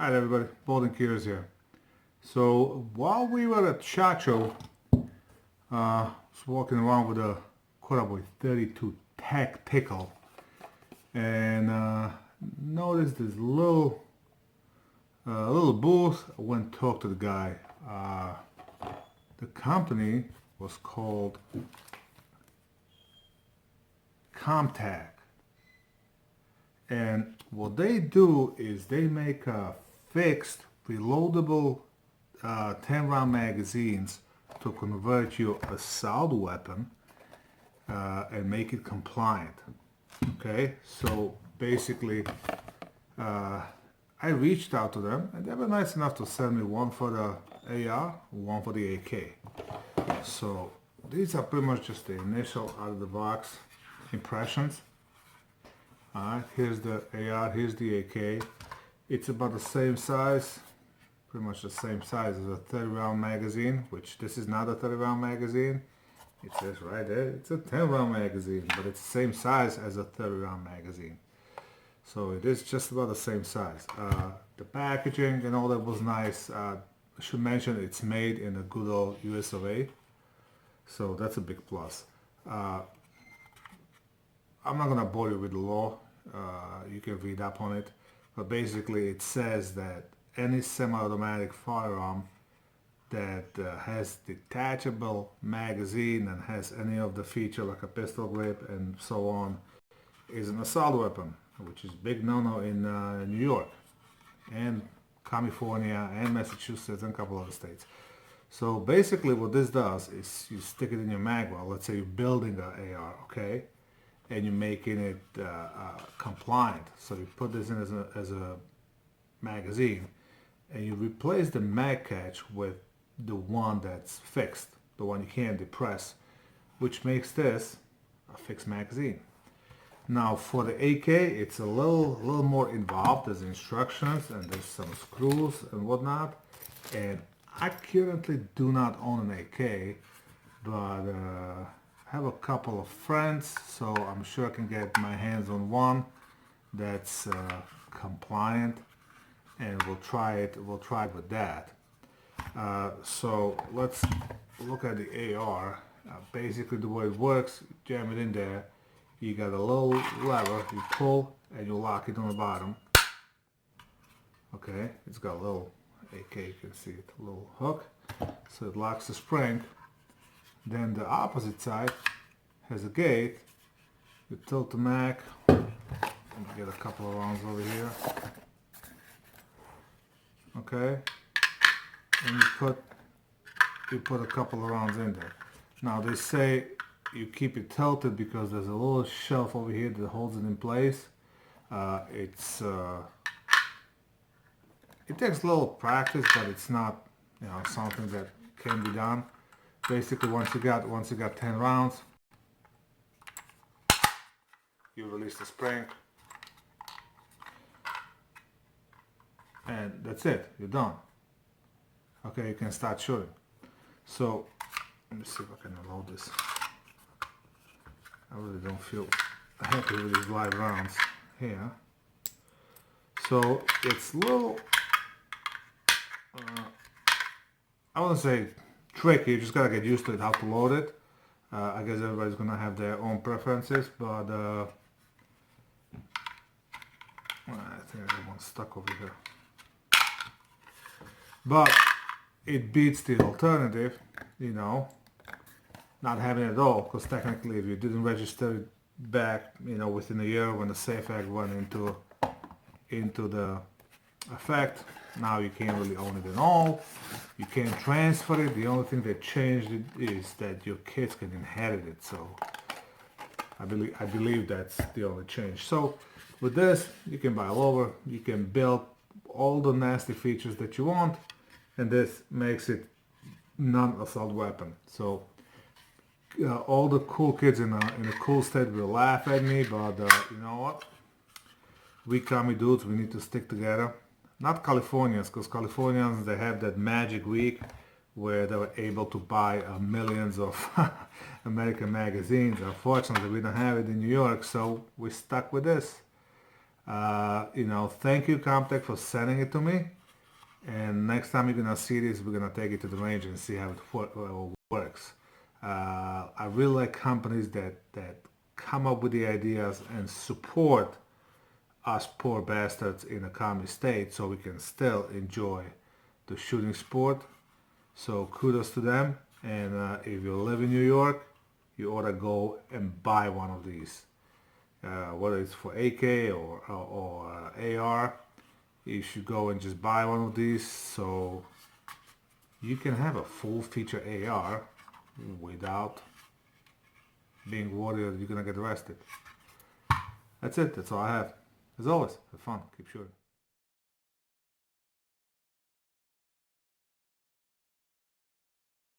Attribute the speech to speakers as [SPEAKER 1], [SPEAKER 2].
[SPEAKER 1] Hi everybody, Bald&curious here. So while we were at SHOT Show, I was walking around with a Cutaway 32 Tactical and noticed this little booth. I went and talked to the guy. The company was called Comtac, and what they do is they make fixed reloadable 10-round magazines to convert your assault weapon and make it compliant. Okay, so basically I reached out to them and they were nice enough to send me one for the AR, one for the AK. So these are pretty much just the initial out of the box impressions. Alright, here's the AR, here's the AK. It's about the same size, pretty much the same size as a 30-round magazine, which this is not a 30-round magazine. It says right there, it's a 10-round magazine, but it's the same size as a 30-round magazine. So it is just about the same size. The packaging and all that was nice. I should mention it's made in the good old US of A. So that's a big plus. I'm not gonna bore you with the law. You can read up on it, but basically it says that any semi-automatic firearm that has detachable magazine and has any of the feature like a pistol grip and so on is an assault weapon, which is big no-no in New York and California and Massachusetts and a couple other states. So basically what this does is you stick it in your mag well. Let's say you're building an AR, okay, and you're making it compliant. So you put this in as a magazine and you replace the mag catch with the one that's fixed, the one you can't depress, which makes this a fixed magazine. Now for the AK, it's a little more involved. There's instructions and there's some screws and whatnot. And I currently do not own an AK, but I have a couple of friends, so I'm sure I can get my hands on one that's compliant, and we'll try it with that. So let's look at the AR. Basically the way it works, jam it in there. You got a little lever, you pull and you lock it on the bottom. Okay, it's got a little AK, you can see it, a little hook. So it locks the spring. Then the opposite side has a gate. You tilt the mag. Let me get a couple of rounds over here. Okay, and you put a couple of rounds in there. Now they say you keep it tilted because there's a little shelf over here that holds it in place. It takes a little practice, but it's not, something that can be done. Basically, once you got 10 rounds, you release the spring, and that's it. You're done. Okay, you can start shooting. So let me see if I can load this. I really don't feel happy with these live rounds here. So it's a little, I wouldn't say tricky, you just gotta get used to it, how to load it. I guess everybody's gonna have their own preferences, but I think I got one stuck over here. But it beats the alternative, not having it at all, because technically if you didn't register it back, within a year when the SAFE Act went into the effect, now you can't really own it at all. You can't transfer it. The only thing that changed it is that your kids can inherit it. So I believe that's the only change. So with this, you can buy over, you can build all the nasty features that you want, and this makes it non-assault weapon. So all the cool kids in a cool state will laugh at me, but you know what? We commie dudes, we need to stick together. Not Californians, because Californians, they have that magic week where they were able to buy millions of American magazines. Unfortunately, we don't have it in New York, so we're stuck with this. You know, thank you Comtech for sending it to me. And next time you're gonna see this, we're gonna take it to the range and see how it works. I really like companies that come up with the ideas and support us poor bastards in a commie state, so we can still enjoy the shooting sport. So kudos to them. And if you live in New York, you ought to go and buy one of these. Whether it's for AK or AR, you should go and just buy one of these so you can have a full feature AR without being worried that you're gonna get arrested. That's it. That's all I have. As always, have fun. Keep shooting.